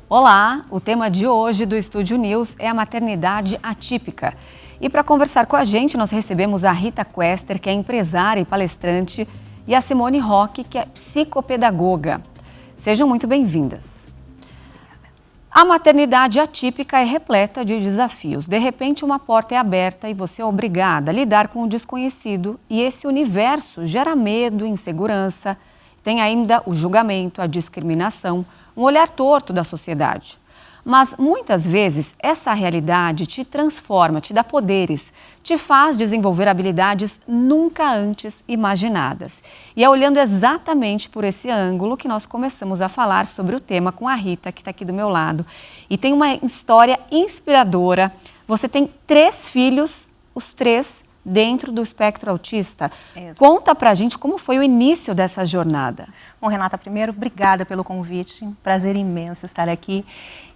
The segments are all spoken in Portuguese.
Olá, o tema de hoje do Estúdio News é a maternidade atípica. E para conversar com a gente, nós recebemos a Rita Quester, que é empresária e palestrante, e a Simone Roque, que é psicopedagoga. Sejam muito bem-vindas. A maternidade atípica é repleta de desafios. De repente, uma porta é aberta e você é obrigada a lidar com o desconhecido. E esse universo gera medo, insegurança. Tem ainda o julgamento, a discriminação, um olhar torto da sociedade. Mas, muitas vezes, essa realidade te transforma, te dá poderes, te faz desenvolver habilidades nunca antes imaginadas. E é olhando exatamente por esse ângulo que nós começamos a falar sobre o tema com a Rita, que está aqui do meu lado. E tem uma história inspiradora. Você tem 3 filhos, os 3 dentro do espectro autista. Isso. Conta pra gente como foi o início dessa jornada. Bom, Renata, primeiro, obrigada pelo convite. Prazer imenso estar aqui.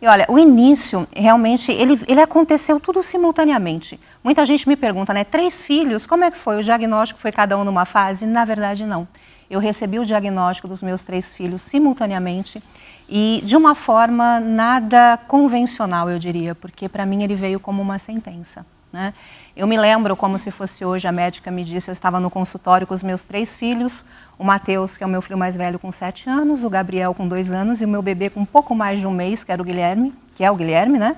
E olha, o início, realmente, ele aconteceu tudo simultaneamente. Muita gente me pergunta, né, 3 filhos, como é que foi? O diagnóstico foi cada um numa fase? Na verdade, não. Eu recebi o diagnóstico dos meus 3 filhos simultaneamente e de uma forma nada convencional, eu diria, porque para mim ele veio como uma sentença. Né? Eu me lembro como se fosse hoje, a médica me disse, eu estava no consultório com os meus 3 filhos, o Matheus, que é o meu filho mais velho, com 7 anos, o Gabriel com 2 anos e o meu bebê com um pouco mais de um mês, que é o Guilherme, né?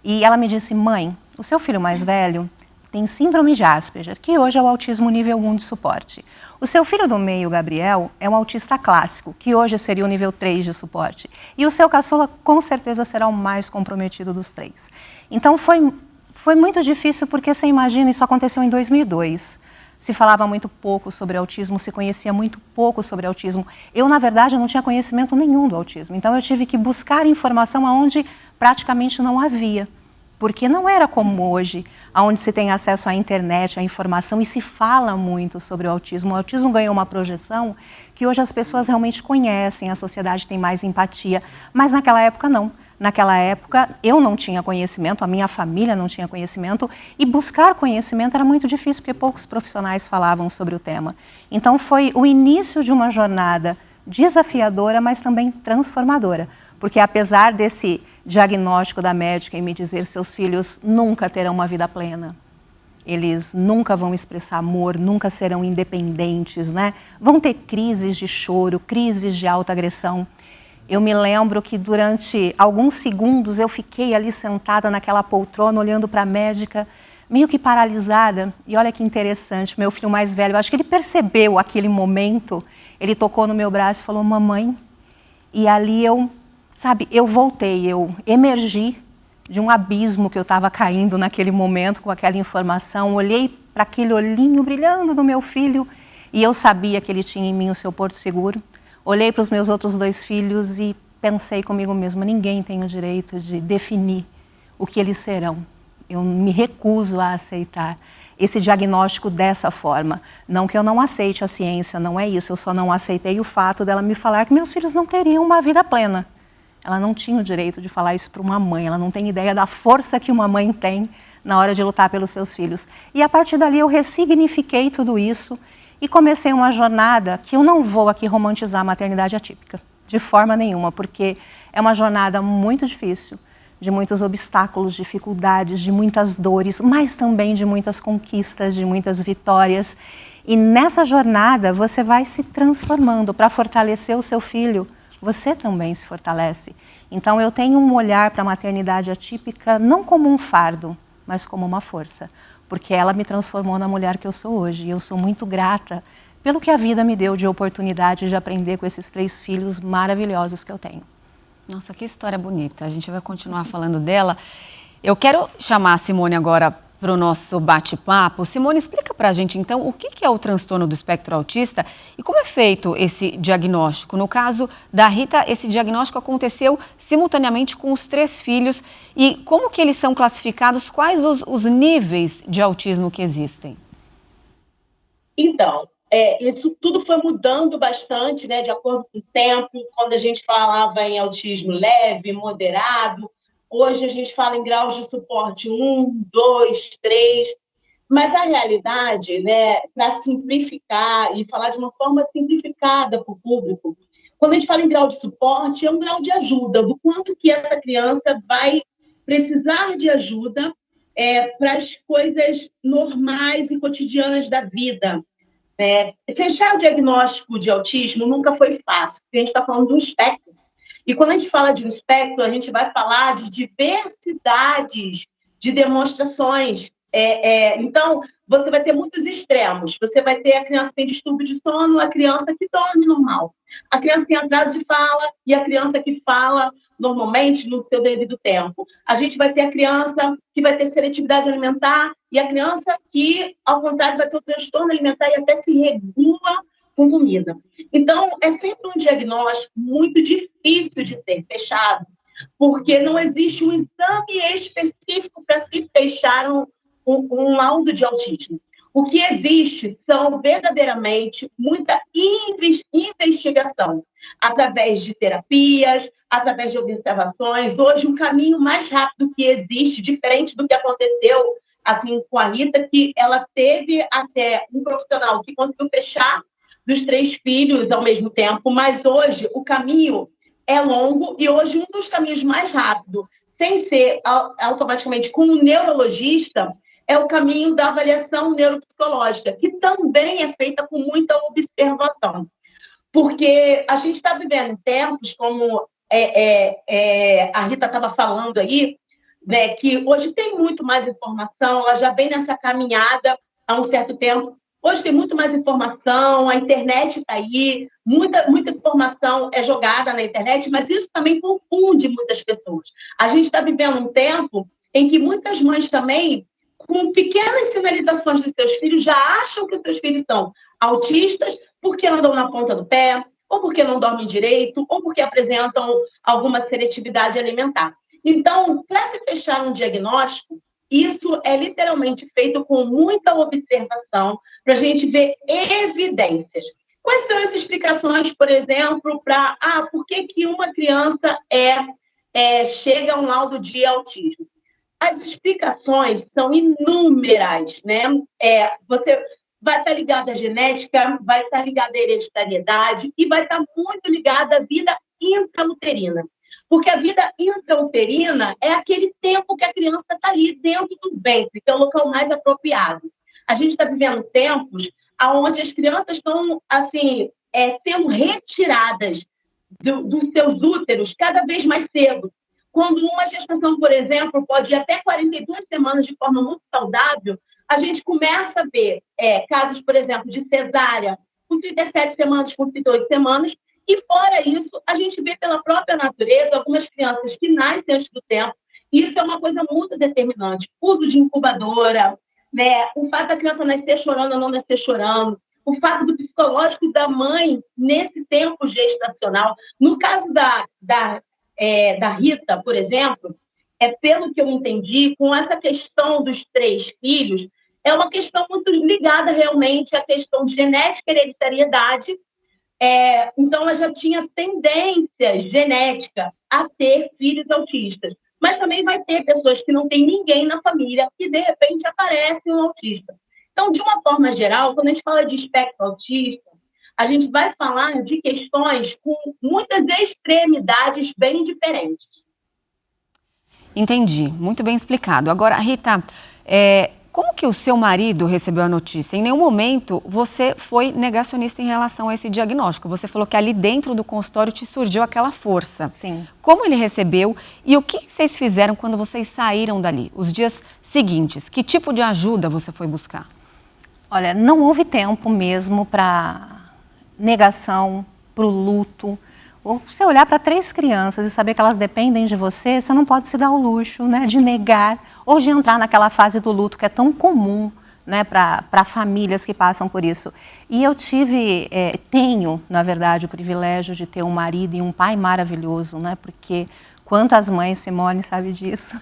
E ela me disse, mãe, o seu filho mais velho tem síndrome de Asperger, que hoje é o autismo nível 1 de suporte. O seu filho do meio, Gabriel, é um autista clássico, que hoje seria o nível 3 de suporte. E o seu caçula, com certeza, será o mais comprometido dos 3. Então, foi muito difícil porque, você imagina, isso aconteceu em 2002. Se falava muito pouco sobre autismo, se conhecia muito pouco sobre autismo. Eu, na verdade, não tinha conhecimento nenhum do autismo. Então, eu tive que buscar informação onde praticamente não havia. Porque não era como hoje, onde se tem acesso à internet, à informação, e se fala muito sobre o autismo. O autismo ganhou uma projeção que hoje as pessoas realmente conhecem, a sociedade tem mais empatia. Mas naquela época, não. Naquela época, eu não tinha conhecimento, a minha família não tinha conhecimento, e buscar conhecimento era muito difícil, porque poucos profissionais falavam sobre o tema. Então, foi o início de uma jornada desafiadora, mas também transformadora. Porque apesar desse diagnóstico da médica e me dizer seus filhos nunca terão uma vida plena, eles nunca vão expressar amor, nunca serão independentes, né? Vão ter crises de choro, crises de alta agressão. Eu me lembro que durante alguns segundos eu fiquei ali sentada naquela poltrona olhando para a médica, meio que paralisada. E olha que interessante, meu filho mais velho, acho que ele percebeu aquele momento, ele tocou no meu braço e falou, mamãe. E ali eu voltei, eu emergi de um abismo que eu estava caindo naquele momento com aquela informação. Olhei para aquele olhinho brilhando do meu filho e eu sabia que ele tinha em mim o seu porto seguro. Olhei para os meus outros 2 filhos e pensei comigo mesma, ninguém tem o direito de definir o que eles serão. Eu me recuso a aceitar esse diagnóstico dessa forma. Não que eu não aceite a ciência, não é isso. Eu só não aceitei o fato dela me falar que meus filhos não teriam uma vida plena. Ela não tinha o direito de falar isso para uma mãe. Ela não tem ideia da força que uma mãe tem na hora de lutar pelos seus filhos. E a partir dali eu ressignifiquei tudo isso e comecei uma jornada que eu não vou aqui romantizar a maternidade atípica, de forma nenhuma, porque é uma jornada muito difícil, de muitos obstáculos, dificuldades, de muitas dores, mas também de muitas conquistas, de muitas vitórias. E nessa jornada você vai se transformando para fortalecer o seu filho, você também se fortalece. Então eu tenho um olhar para a maternidade atípica não como um fardo, mas como uma força. Porque ela me transformou na mulher que eu sou hoje. E eu sou muito grata pelo que a vida me deu de oportunidade de aprender com esses 3 filhos maravilhosos que eu tenho. Nossa, que história bonita. A gente vai continuar falando dela. Eu quero chamar a Simone agora para o nosso bate-papo. Simone, explica para a gente, então, o que é o transtorno do espectro autista e como é feito esse diagnóstico. No caso da Rita, esse diagnóstico aconteceu simultaneamente com os 3 filhos. E como que eles são classificados? Quais os níveis de autismo que existem? Então, isso tudo foi mudando bastante, né, de acordo com o tempo. Quando a gente falava em autismo leve, moderado, hoje a gente fala em graus de suporte 1, 2, 3. Mas a realidade, né, para simplificar e falar de uma forma simplificada para o público, Quando a gente fala em grau de suporte, é um grau de ajuda, do quanto que essa criança vai precisar de ajuda para as coisas normais e cotidianas da vida. Fechar o diagnóstico de autismo nunca foi fácil, porque a gente está falando de um espectro. E quando a gente fala de um espectro, a gente vai falar de diversidades de demonstrações. Então, você vai ter muitos extremos. Você vai ter a criança que tem distúrbio de sono, a criança que dorme normal. A criança que tem atraso de fala e a criança que fala normalmente no seu devido tempo. A gente vai ter a criança que vai ter seletividade alimentar e a criança que, ao contrário, vai ter o transtorno alimentar e até se regula com comida. Então, é sempre um diagnóstico muito difícil de ser fechado, porque não existe um exame específico para se fechar um laudo de autismo. O que existe são verdadeiramente muita investigação, através de terapias, através de observações. Hoje, o caminho mais rápido que existe, diferente do que aconteceu assim, com a Rita, que ela teve até um profissional que conseguiu fechar dos 3 filhos ao mesmo tempo, mas hoje o caminho é longo e hoje um dos caminhos mais rápidos, sem ser automaticamente com um neurologista, é o caminho da avaliação neuropsicológica, que também é feita com muita observação. Porque a gente está vivendo em tempos, como a Rita estava falando aí, né, que hoje tem muito mais informação, ela já vem nessa caminhada há um certo tempo. Hoje tem muito mais informação, a internet está aí, muita informação é jogada na internet, mas isso também confunde muitas pessoas. A gente está vivendo um tempo em que muitas mães também, com pequenas sinalizações dos seus filhos, já acham que os seus filhos são autistas porque andam na ponta do pé, ou porque não dormem direito, ou porque apresentam alguma seletividade alimentar. Então, para se fechar um diagnóstico, isso é literalmente feito com muita observação para a gente ver evidências. Quais são as explicações, por exemplo, para por que uma criança chega a um laudo de autismo? As explicações são inúmeras, né? Você vai estar ligado à genética, vai estar ligado à hereditariedade e vai estar muito ligado à vida intrauterina. Porque a vida intrauterina é aquele tempo que a criança está ali dentro do ventre, que é o local mais apropriado. A gente está vivendo tempos onde as crianças estão, assim, sendo retiradas dos seus úteros cada vez mais cedo. Quando uma gestação, por exemplo, pode ir até 42 semanas de forma muito saudável, a gente começa a ver casos, por exemplo, de cesárea com 37 semanas, com 38 semanas, e fora isso, a gente vê pela própria natureza algumas crianças que nascem antes do tempo, e isso é uma coisa muito determinante. Uso de incubadora, né? O fato da criança nascer chorando ou não nascer chorando, o fato do psicológico da mãe nesse tempo gestacional. No caso da Rita, por exemplo, pelo que eu entendi, com essa questão dos 3 filhos, é uma questão muito ligada realmente à questão de genética e hereditariedade. Então, ela já tinha tendência genética a ter filhos autistas. Mas também vai ter pessoas que não têm ninguém na família e, de repente, aparece um autista. Então, de uma forma geral, quando a gente fala de espectro autista, a gente vai falar de questões com muitas extremidades bem diferentes. Entendi, muito bem explicado. Agora, Rita, como que o seu marido recebeu a notícia? Em nenhum momento você foi negacionista em relação a esse diagnóstico. Você falou que ali dentro do consultório te surgiu aquela força. Sim. Como ele recebeu e o que vocês fizeram quando vocês saíram dali? Os dias seguintes, que tipo de ajuda você foi buscar? Olha, não houve tempo mesmo para negação, para o luto. Você olhar para 3 crianças e saber que elas dependem de você, você não pode se dar o luxo, né, de negar ou de entrar naquela fase do luto que é tão comum, né, para famílias que passam por isso. E eu tenho, na verdade, o privilégio de ter um marido e um pai maravilhoso, né, porque quantas mães, Simone sabe disso,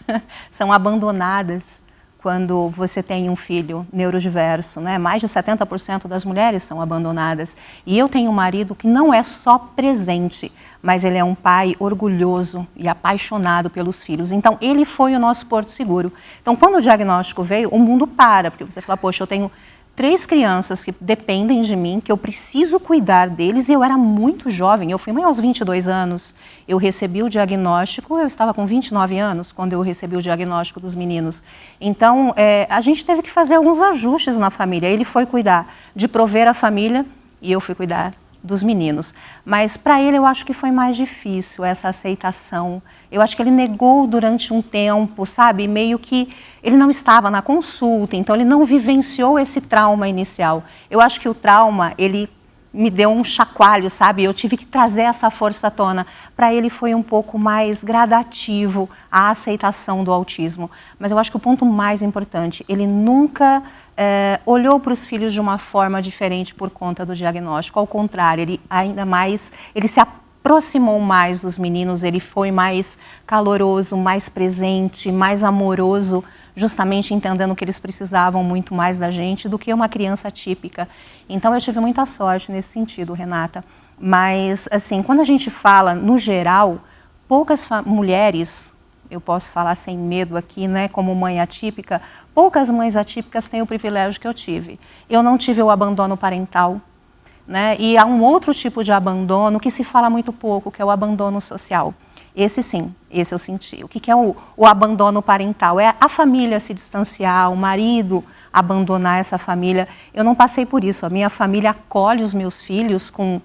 são abandonadas quando você tem um filho neurodiverso, né? Mais de 70% das mulheres são abandonadas. E eu tenho um marido que não é só presente, mas ele é um pai orgulhoso e apaixonado pelos filhos. Então, ele foi o nosso porto seguro. Então, quando o diagnóstico veio, o mundo para, porque você fala, poxa, eu tenho 3 crianças que dependem de mim, que eu preciso cuidar deles, e eu era muito jovem, eu fui mãe aos 22 anos, eu recebi o diagnóstico, eu estava com 29 anos quando eu recebi o diagnóstico dos meninos. Então, a gente teve que fazer alguns ajustes na família. Ele foi cuidar de prover a família e eu fui cuidar dos meninos. Mas para ele eu acho que foi mais difícil essa aceitação. Eu acho que ele negou durante um tempo, sabe? Meio que ele não estava na consulta, então ele não vivenciou esse trauma inicial. Eu acho que o trauma, ele me deu um chacoalho, sabe? Eu tive que trazer essa força à tona. Para ele foi um pouco mais gradativo a aceitação do autismo. Mas eu acho que o ponto mais importante, ele nunca olhou para os filhos de uma forma diferente por conta do diagnóstico. Ao contrário, ele se aproximou mais dos meninos, ele foi mais caloroso, mais presente, mais amoroso, justamente entendendo que eles precisavam muito mais da gente do que uma criança típica. Então eu tive muita sorte nesse sentido, Renata. Mas, assim, quando a gente fala, no geral, poucas mulheres, eu posso falar sem medo aqui, né, como mãe atípica, poucas mães atípicas têm o privilégio que eu tive. Eu não tive o abandono parental, né, e há um outro tipo de abandono que se fala muito pouco, que é o abandono social. Esse sim, esse eu senti. O que é o abandono parental? É a família se distanciar, o marido abandonar essa família. Eu não passei por isso. A minha família acolhe os meus filhos com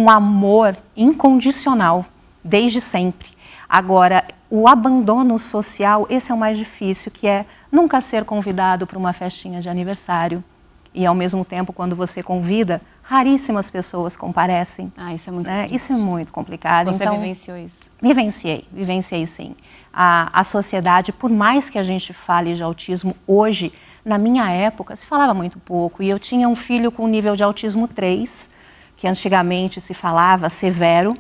amor incondicional, desde sempre. Agora, o abandono social, esse é o mais difícil, que é nunca ser convidado para uma festinha de aniversário. E, ao mesmo tempo, quando você convida, raríssimas pessoas comparecem. Isso é muito difícil. Isso é muito complicado. Você vivenciou isso? Vivenciei sim. A sociedade, por mais que a gente fale de autismo hoje, na minha época se falava muito pouco. E eu tinha um filho com nível de autismo 3, que antigamente se falava severo,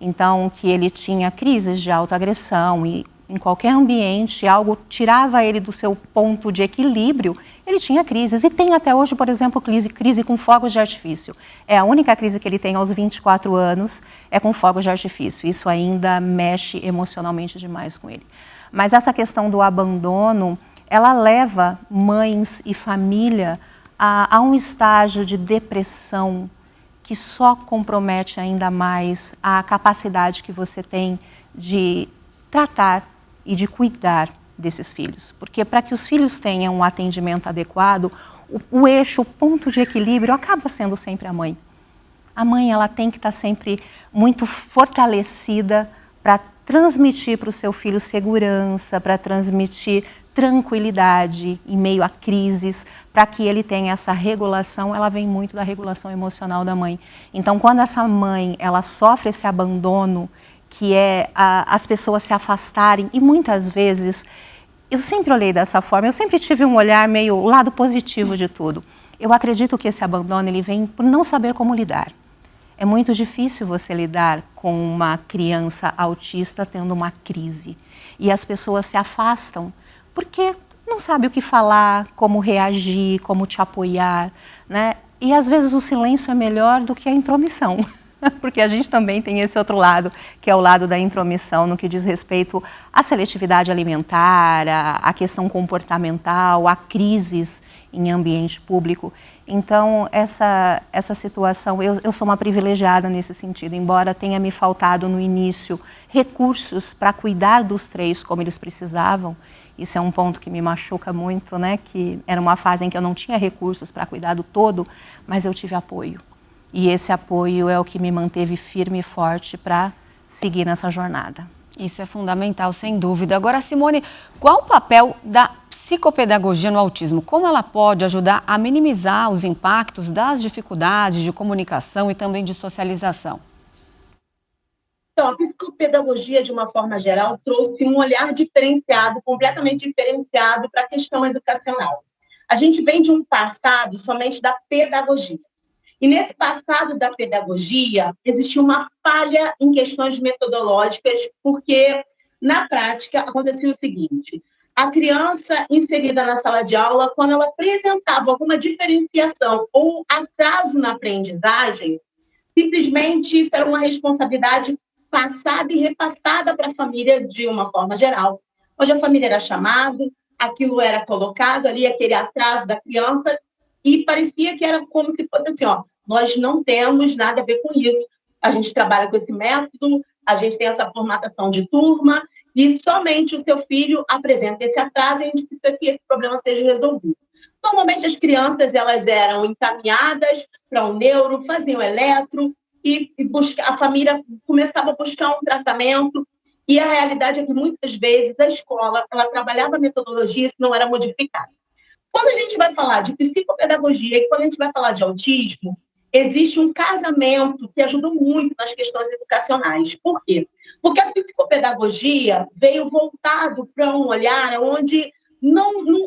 então que ele tinha crises de autoagressão e em qualquer ambiente algo tirava ele do seu ponto de equilíbrio, ele tinha crises. E tem até hoje, por exemplo, crise com fogos de artifício. É a única crise que ele tem aos 24 anos, é com fogos de artifício. Isso ainda mexe emocionalmente demais com ele. Mas essa questão do abandono, ela leva mães e família a um estágio de depressão que só compromete ainda mais a capacidade que você tem de tratar e de cuidar desses filhos. Porque para que os filhos tenham um atendimento adequado, o eixo, o ponto de equilíbrio acaba sendo sempre a mãe. A mãe, ela tem que estar sempre muito fortalecida para transmitir para o seu filho segurança, para transmitir tranquilidade em meio a crises, para que ele tenha essa regulação. Ela vem muito da regulação emocional da mãe. Então, quando essa mãe, ela sofre esse abandono, que é as pessoas se afastarem, e muitas vezes, eu sempre olhei dessa forma, eu sempre tive um olhar meio lado positivo de tudo. Eu acredito que esse abandono, ele vem por não saber como lidar. É muito difícil você lidar com uma criança autista tendo uma crise. E as pessoas se afastam porque não sabe o que falar, como reagir, como te apoiar, né? E às vezes o silêncio é melhor do que a intromissão. Porque a gente também tem esse outro lado, que é o lado da intromissão, no que diz respeito à seletividade alimentar, à questão comportamental, a crises em ambiente público. Então, essa situação, eu sou uma privilegiada nesse sentido, embora tenha me faltado no início recursos para cuidar dos 3 como eles precisavam. Isso é um ponto que me machuca muito, né? Que era uma fase em que eu não tinha recursos para cuidar do todo, mas eu tive apoio. E esse apoio é o que me manteve firme e forte para seguir nessa jornada. Isso é fundamental, sem dúvida. Agora, Simone, qual o papel da psicopedagogia no autismo? Como ela pode ajudar a minimizar os impactos das dificuldades de comunicação e também de socialização? Então, a psicopedagogia, de uma forma geral, trouxe um olhar diferenciado, completamente diferenciado para a questão educacional. A gente vem de um passado somente da pedagogia. E nesse passado da pedagogia, existia uma falha em questões metodológicas, porque, na prática, acontecia o seguinte: a criança inserida na sala de aula, quando ela apresentava alguma diferenciação ou atraso na aprendizagem, simplesmente isso era uma responsabilidade passada e repassada para a família de uma forma geral. Onde a família era chamada, aquilo era colocado ali, aquele atraso da criança, e parecia que era como se fosse assim, ó, nós não temos nada a ver com isso. A gente trabalha com esse método, a gente tem essa formatação de turma, e somente o seu filho apresenta esse atraso e a gente precisa que esse problema seja resolvido. Normalmente as crianças elas eram encaminhadas para um neuro, faziam eletro, e a família começava a buscar um tratamento, e a realidade é que muitas vezes a escola ela trabalhava a metodologia se não era modificada. Quando a gente vai falar de psicopedagogia e quando a gente vai falar de autismo, existe um casamento que ajudou muito nas questões educacionais. Por quê? Porque a psicopedagogia veio voltado para um olhar onde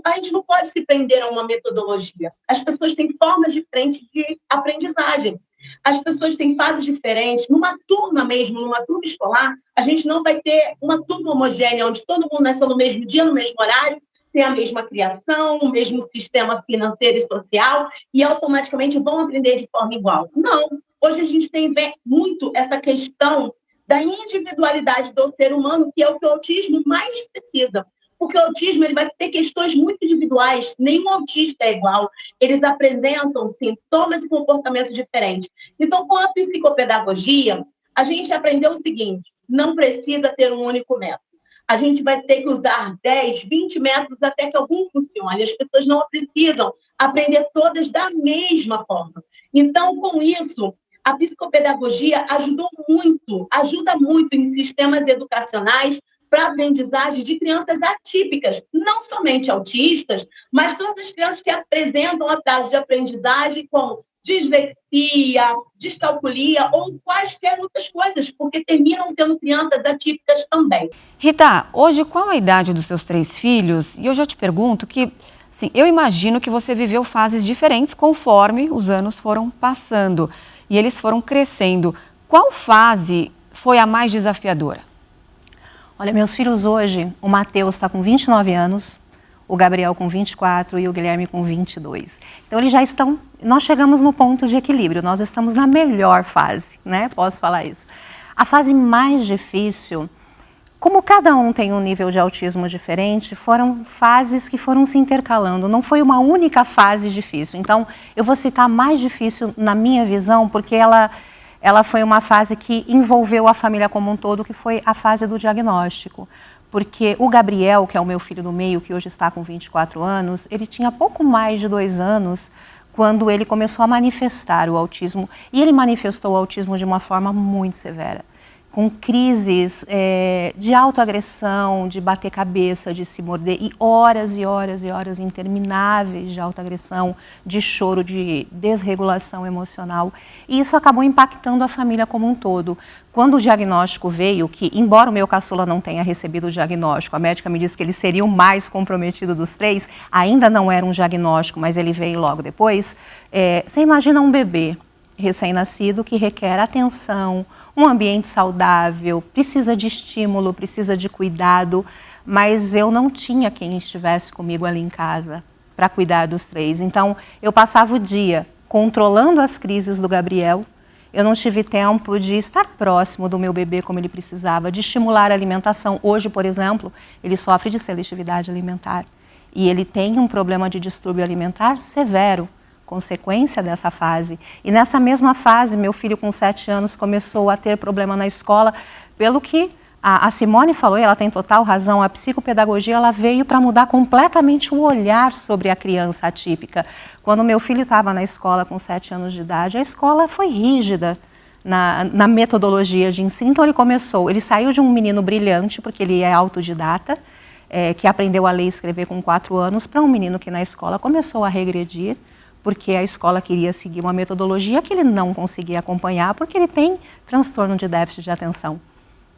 a gente não pode se prender a uma metodologia. As pessoas têm formas diferentes de aprendizagem. As pessoas têm fases diferentes. Numa turma mesmo, numa turma escolar, a gente não vai ter uma turma homogênea, onde todo mundo nasceu no mesmo dia, no mesmo horário, tem a mesma criação, o mesmo sistema financeiro e social, e automaticamente vão aprender de forma igual. Não. Hoje a gente tem muito essa questão da individualidade do ser humano, que é o que o autismo mais precisa. Porque o autismo ele vai ter questões muito individuais, nenhum autista é igual, eles apresentam sintomas e comportamentos diferentes. Então, com a psicopedagogia, a gente aprendeu o seguinte: não precisa ter um único método. A gente vai ter que usar 10, 20 métodos até que algum funcione. As pessoas não precisam aprender todas da mesma forma. Então, com isso, a psicopedagogia ajuda muito em sistemas educacionais para a aprendizagem de crianças atípicas, não somente autistas, mas todas as crianças que apresentam atrasos de aprendizagem com dislexia, descalculia ou quaisquer outras coisas, porque terminam sendo crianças atípicas também. Rita, hoje qual a idade dos seus 3 filhos? E eu já te pergunto que, assim, eu imagino que você viveu fases diferentes conforme os anos foram passando e eles foram crescendo. Qual fase foi a mais desafiadora? Olha, meus filhos hoje, o Matheus está com 29 anos, o Gabriel com 24 e o Guilherme com 22. Então eles já estão, nós chegamos no ponto de equilíbrio, nós estamos na melhor fase, né? Posso falar isso. A fase mais difícil, como cada um tem um nível de autismo diferente, foram fases que foram se intercalando, não foi uma única fase difícil. Então eu vou citar a mais difícil na minha visão, porque ela foi uma fase que envolveu a família como um todo, que foi a fase do diagnóstico. Porque o Gabriel, que é o meu filho do meio, que hoje está com 24 anos, ele tinha pouco mais de 2 anos quando ele começou a manifestar o autismo. E ele manifestou o autismo de uma forma muito severa, com crises de autoagressão, de bater cabeça, de se morder, e horas e horas e horas intermináveis de autoagressão, de choro, de desregulação emocional. E isso acabou impactando a família como um todo. Quando o diagnóstico veio, que embora o meu caçula não tenha recebido o diagnóstico, a médica me disse que ele seria o mais comprometido dos 3, ainda não era um diagnóstico, mas ele veio logo depois. Você imagina um bebê recém-nascido que requer atenção, um ambiente saudável, precisa de estímulo, precisa de cuidado, mas eu não tinha quem estivesse comigo ali em casa para cuidar dos 3. Então, eu passava o dia controlando as crises do Gabriel, eu não tive tempo de estar próximo do meu bebê como ele precisava, de estimular a alimentação. Hoje, por exemplo, ele sofre de seletividade alimentar e ele tem um problema de distúrbio alimentar severo, consequência dessa fase. E nessa mesma fase, meu filho com 7 anos começou a ter problema na escola, pelo que a Simone falou, e ela tem total razão, a psicopedagogia ela veio para mudar completamente o olhar sobre a criança atípica. Quando meu filho estava na escola com 7 anos de idade, a escola foi rígida na metodologia de ensino. Então ele saiu de um menino brilhante, porque ele é autodidata, que aprendeu a ler e escrever com 4 anos, para um menino que na escola começou a regredir, porque a escola queria seguir uma metodologia que ele não conseguia acompanhar, porque ele tem transtorno de déficit de atenção.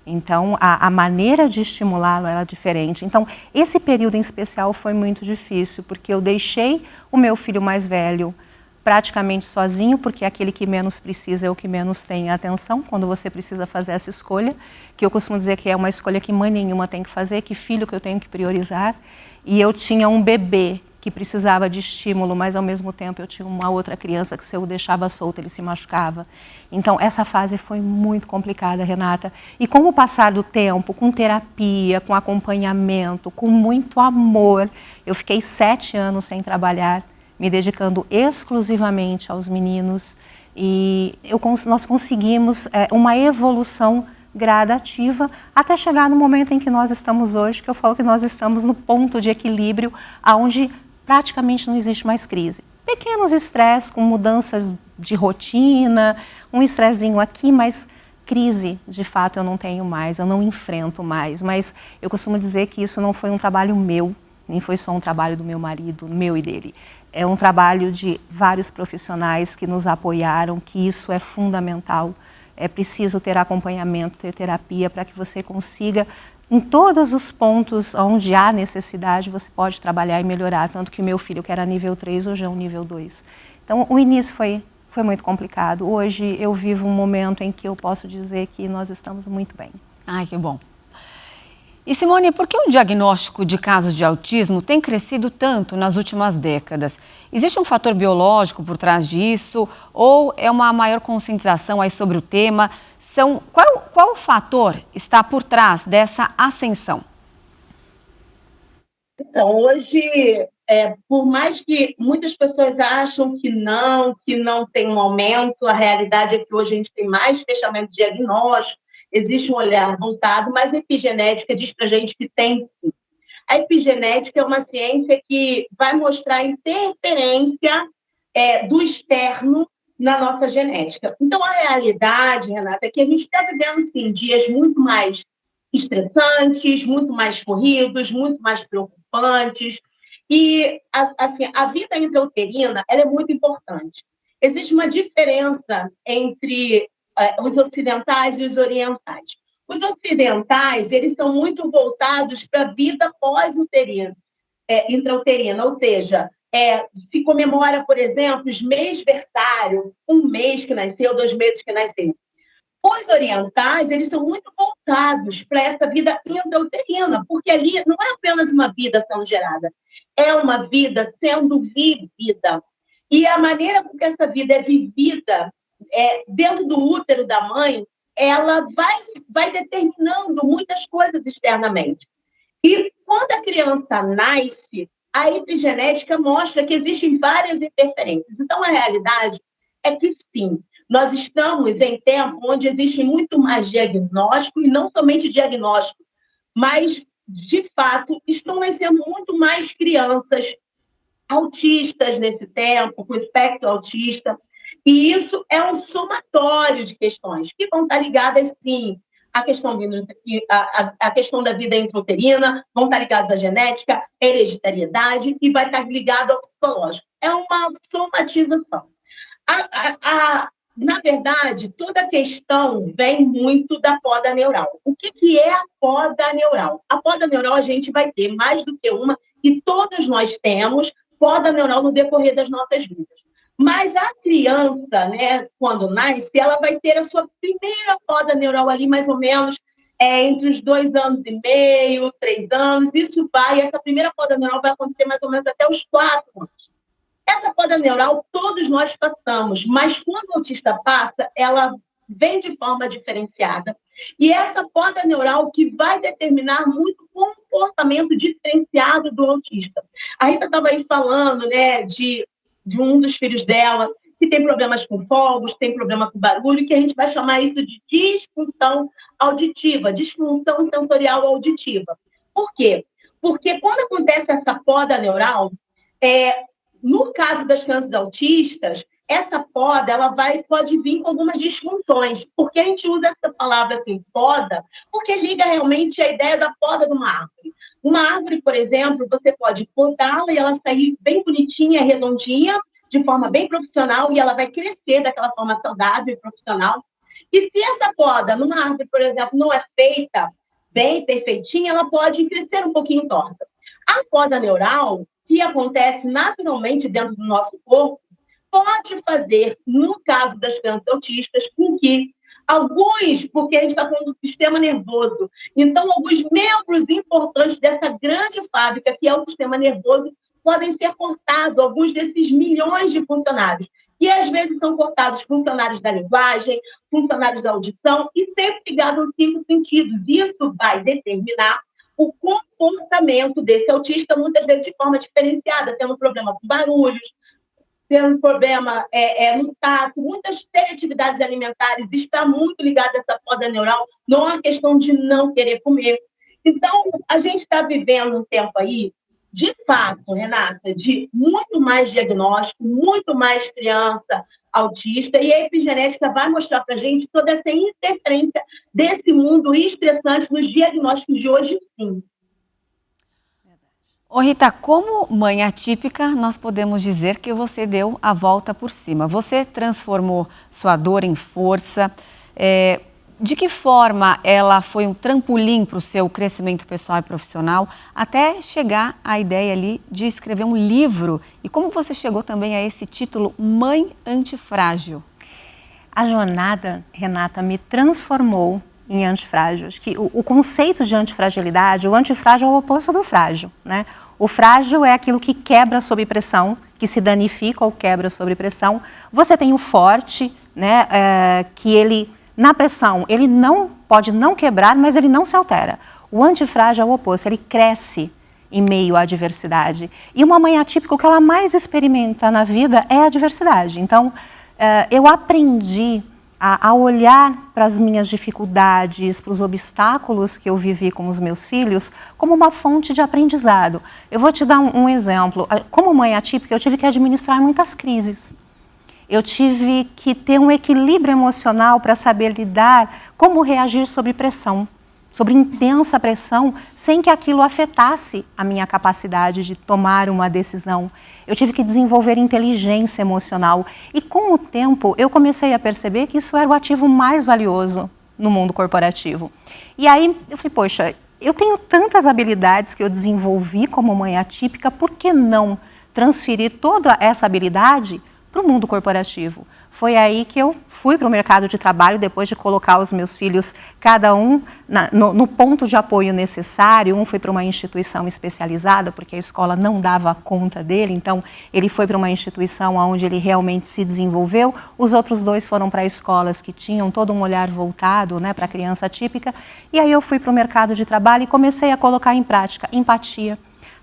Então, a maneira de estimulá-lo era diferente. Então, esse período em especial foi muito difícil, porque eu deixei o meu filho mais velho praticamente sozinho, porque aquele que menos precisa é o que menos tem atenção, quando você precisa fazer essa escolha, que eu costumo dizer que é uma escolha que mãe nenhuma tem que fazer, que filho que eu tenho que priorizar. E eu tinha um bebê que precisava de estímulo, mas ao mesmo tempo eu tinha uma outra criança que se eu o deixava solto, ele se machucava. Então essa fase foi muito complicada, Renata. E com o passar do tempo, com terapia, com acompanhamento, com muito amor, eu fiquei 7 anos sem trabalhar. me dedicando exclusivamente aos meninos e nós conseguimos uma evolução gradativa até chegar no momento em que nós estamos hoje, que eu falo que nós estamos no ponto de equilíbrio onde praticamente não existe mais crise. Pequenos estresses com mudanças de rotina, um estressinho aqui, mas crise, de fato, eu não tenho mais, eu não enfrento mais. Mas eu costumo dizer que isso não foi um trabalho meu, nem foi só um trabalho do meu marido, meu e dele. É um trabalho de vários profissionais que nos apoiaram, que isso é fundamental. É preciso ter acompanhamento, ter terapia, para que você consiga, em todos os pontos onde há necessidade, você pode trabalhar e melhorar. Tanto que o meu filho, que era nível 3, hoje é um nível 2. Então, o início foi muito complicado. Hoje eu vivo um momento em que eu posso dizer que nós estamos muito bem. Ai, que bom. E Simone, por que o diagnóstico de casos de autismo tem crescido tanto nas últimas décadas? Existe um fator biológico por trás disso ou é uma maior conscientização aí sobre o tema? Qual fator está por trás dessa ascensão? Então, hoje, por mais que muitas pessoas acham que não tem um aumento, a realidade é que hoje a gente tem mais fechamento de diagnóstico, existe um olhar voltado, mas a epigenética diz para a gente que tem sim. A epigenética é uma ciência que vai mostrar a interferência do externo na nossa genética. Então, a realidade, Renata, é que a gente está vivendo, sim, dias muito mais estressantes, muito mais corridos, muito mais preocupantes. E, assim, a vida intrauterina, ela é muito importante. Existe uma diferença entre os ocidentais e os orientais. Os ocidentais, eles são muito voltados para a vida pós-uterina, intrauterina, ou seja, se comemora, por exemplo, os mêsversário, um mês que nasceu, 2 meses que nasceu. Os orientais, eles são muito voltados para essa vida intrauterina, porque ali não é apenas uma vida sendo gerada, é uma vida sendo vivida. E a maneira com que essa vida é vivida dentro do útero da mãe, ela vai determinando muitas coisas externamente. E quando a criança nasce, a epigenética mostra que existem várias interferências. Então, a realidade é que, sim, nós estamos em tempo onde existe muito mais diagnóstico, e não somente diagnóstico, mas, de fato, estão nascendo muito mais crianças autistas nesse tempo, com espectro autista, e isso é um somatório de questões que vão estar ligadas, sim, à questão, a questão da vida intrauterina, vão estar ligadas à genética, à hereditariedade, e vai estar ligado ao psicológico. É uma somatização. Na verdade, toda a questão vem muito da poda neural. O que é a poda neural? A poda neural a gente vai ter mais do que uma, e todos nós temos poda neural no decorrer das nossas vidas. Mas a criança, né, quando nasce, ela vai ter a sua primeira poda neural ali, mais ou menos, entre os 2 anos e meio, 3 anos. Essa primeira poda neural vai acontecer mais ou menos até os 4 anos. Essa poda neural todos nós passamos, mas quando o autista passa, ela vem de forma diferenciada. E essa poda neural que vai determinar muito o comportamento diferenciado do autista. A Rita estava aí falando, né, de um dos filhos dela, que tem problemas com fogos, tem problema com barulho, que a gente vai chamar isso de disfunção auditiva, disfunção sensorial auditiva. Por quê? Porque quando acontece essa poda neural, no caso das crianças autistas, essa poda ela pode vir com algumas disfunções, porque a gente usa essa palavra assim, poda, porque liga realmente a ideia da poda de uma árvore. Uma árvore, por exemplo, você pode podá-la e ela sair bem bonitinha, redondinha, de forma bem profissional, e ela vai crescer daquela forma saudável e profissional. E se essa poda numa árvore, por exemplo, não é feita bem, perfeitinha, ela pode crescer um pouquinho torta. A poda neural, que acontece naturalmente dentro do nosso corpo, pode fazer, no caso das crianças autistas, com que porque a gente está falando do sistema nervoso, então alguns membros importantes dessa grande fábrica, que é o sistema nervoso, podem ser cortados, alguns desses milhões de funcionários. E às vezes são cortados funcionários da linguagem, funcionários da audição, e sempre ligado aos 5 sentidos. Isso vai determinar o comportamento desse autista, muitas vezes de forma diferenciada, tendo problema com barulhos, tendo problema no tato, muitas atividades alimentares, está muito ligado a essa poda neural, não é uma questão de não querer comer. Então, a gente está vivendo um tempo aí, de fato, Renata, de muito mais diagnóstico, muito mais criança autista, e a epigenética vai mostrar para a gente toda essa interferência desse mundo estressante nos diagnósticos de hoje, sim. Ô Rita, como mãe atípica, nós podemos dizer que você deu a volta por cima. Você transformou sua dor em força. De que forma ela foi um trampolim para o seu crescimento pessoal e profissional, até chegar à ideia ali de escrever um livro? E como você chegou também a esse título, Mãe Antifrágil? A jornada, Renata, me transformou em antifrágil. Acho que o conceito de antifragilidade, o antifrágil é o oposto do frágil, né? O frágil é aquilo que quebra sob pressão, que se danifica ou quebra sob pressão. Você tem o forte, né? Que ele, na pressão, ele não pode não quebrar, mas ele não se altera. O antifrágil é o oposto, ele cresce em meio à adversidade. E uma mãe atípica, o que ela mais experimenta na vida é a adversidade. Então, eu aprendi a olhar para as minhas dificuldades, para os obstáculos que eu vivi com os meus filhos, como uma fonte de aprendizado. Eu vou te dar um exemplo. Como mãe atípica, eu tive que administrar muitas crises. Eu tive que ter um equilíbrio emocional para saber lidar, como reagir sob pressão, sob intensa pressão, sem que aquilo afetasse a minha capacidade de tomar uma decisão. Eu tive que desenvolver inteligência emocional. E com o tempo, eu comecei a perceber que isso era o ativo mais valioso no mundo corporativo. E aí, eu falei, poxa, eu tenho tantas habilidades que eu desenvolvi como mãe atípica, por que não transferir toda essa habilidade para o mundo corporativo? Foi aí que eu fui para o mercado de trabalho, depois de colocar os meus filhos, cada um no ponto de apoio necessário. Um foi para uma instituição especializada, porque a escola não dava conta dele, então ele foi para uma instituição onde ele realmente se desenvolveu. Os outros dois foram para escolas que tinham todo um olhar voltado, né, para a criança típica. E aí eu fui para o mercado de trabalho e comecei a colocar em prática empatia,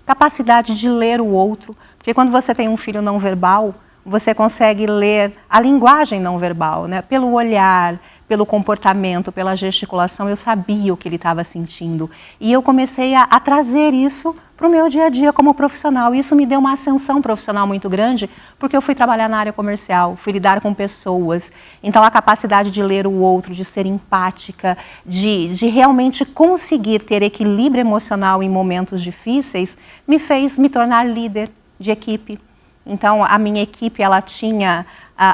capacidade de ler o outro, porque quando você tem um filho não verbal, você consegue ler a linguagem não verbal, né? Pelo olhar, pelo comportamento, pela gesticulação, eu sabia o que ele estava sentindo. E eu comecei a trazer isso para o meu dia a dia como profissional. Isso me deu uma ascensão profissional muito grande, porque eu fui trabalhar na área comercial, fui lidar com pessoas. Então, a capacidade de ler o outro, de ser empática, de realmente conseguir ter equilíbrio emocional em momentos difíceis, me fez me tornar líder de equipe. Então, a minha equipe, ela tinha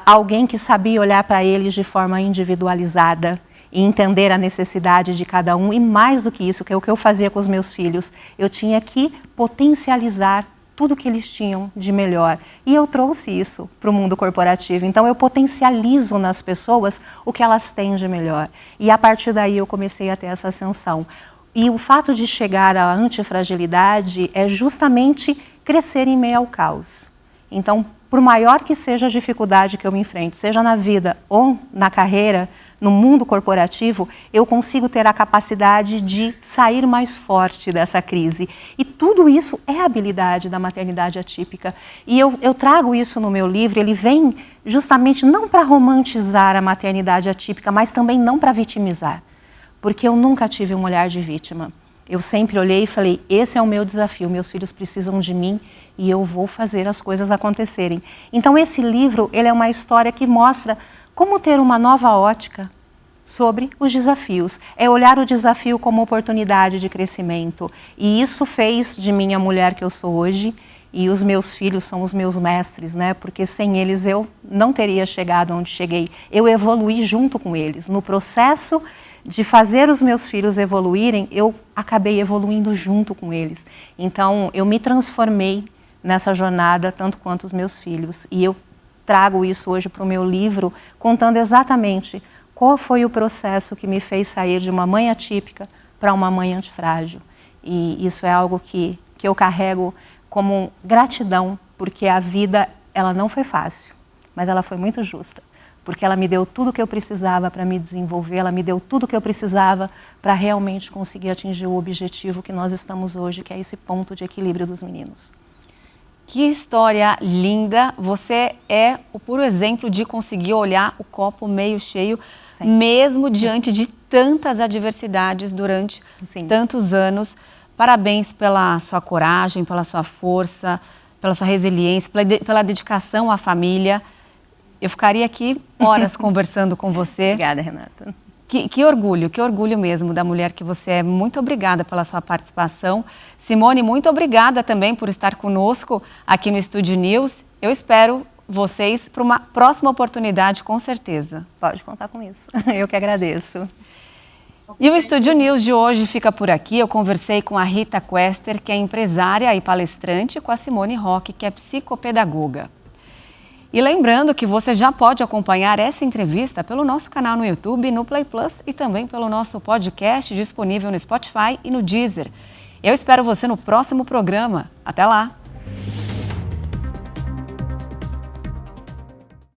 alguém que sabia olhar para eles de forma individualizada e entender a necessidade de cada um. E mais do que isso, que é o que eu fazia com os meus filhos, eu tinha que potencializar tudo que eles tinham de melhor. E eu trouxe isso para o mundo corporativo. Então, eu potencializo nas pessoas o que elas têm de melhor. E a partir daí, eu comecei a ter essa ascensão. E o fato de chegar à antifragilidade é justamente crescer em meio ao caos. Então, por maior que seja a dificuldade que eu me enfrente, seja na vida ou na carreira, no mundo corporativo, eu consigo ter a capacidade de sair mais forte dessa crise. E tudo isso é habilidade da maternidade atípica. E eu trago isso no meu livro, ele vem justamente não para romantizar a maternidade atípica, mas também não para vitimizar. Porque eu nunca tive um olhar de vítima. Eu sempre olhei e falei, esse é o meu desafio, meus filhos precisam de mim e eu vou fazer as coisas acontecerem. Então esse livro, ele é uma história que mostra como ter uma nova ótica sobre os desafios. É olhar o desafio como oportunidade de crescimento. E isso fez de mim a mulher que eu sou hoje. E os meus filhos são os meus mestres, né? Porque sem eles eu não teria chegado onde cheguei. Eu evoluí junto com eles. No processo de fazer os meus filhos evoluírem, eu acabei evoluindo junto com eles. Então, eu me transformei nessa jornada, tanto quanto os meus filhos. E eu trago isso hoje para o meu livro, contando exatamente qual foi o processo que me fez sair de uma mãe atípica para uma mãe antifrágil. E isso é algo que eu carrego como gratidão, porque a vida, ela não foi fácil, mas ela foi muito justa. Porque ela me deu tudo o que eu precisava para me desenvolver, ela me deu tudo o que eu precisava para realmente conseguir atingir o objetivo que nós estamos hoje, que é esse ponto de equilíbrio dos meninos. Que história linda! Você é o puro exemplo de conseguir olhar o copo meio cheio, Sim. mesmo diante de tantas adversidades durante Sim. tantos anos. Parabéns pela sua coragem, pela sua força, pela sua resiliência, pela dedicação à família. Eu ficaria aqui horas conversando com você. Obrigada, Renata. Que orgulho mesmo da mulher que você é. Muito obrigada pela sua participação. Simone, muito obrigada também por estar conosco aqui no Estúdio News. Eu espero vocês para uma próxima oportunidade, com certeza. Pode contar com isso. Eu que agradeço. E o Estúdio News de hoje fica por aqui. Eu conversei com a Rita Quester, que é empresária e palestrante, e com a Simone Roque, que é psicopedagoga. E lembrando que você já pode acompanhar essa entrevista pelo nosso canal no YouTube, no Play Plus e também pelo nosso podcast disponível no Spotify e no Deezer. Eu espero você no próximo programa. Até lá!